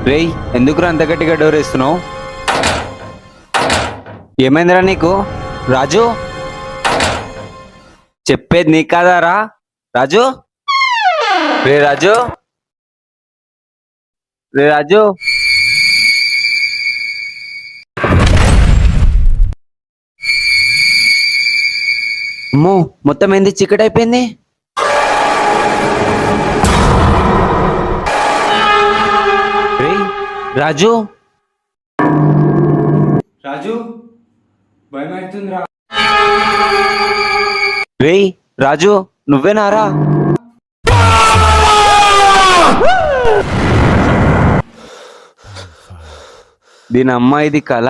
రేయ్, ఎందుకురా అంత గట్టిగా డోర్ వేస్తున్నావు? ఏమైందిరా నీకు? రాజు, చెప్పేది నీకు కాదారా? రాజు, రే రాజు, రే రాజు. అమ్మో, మొత్తం ఏంది చీకటి అయిపోయింది? రేయ్ రాజు, రాజు, భయం అవుతుందిరా. రేయ్ రాజు, నువ్వేనారా? దీని అమ్మ, ఇది కళ.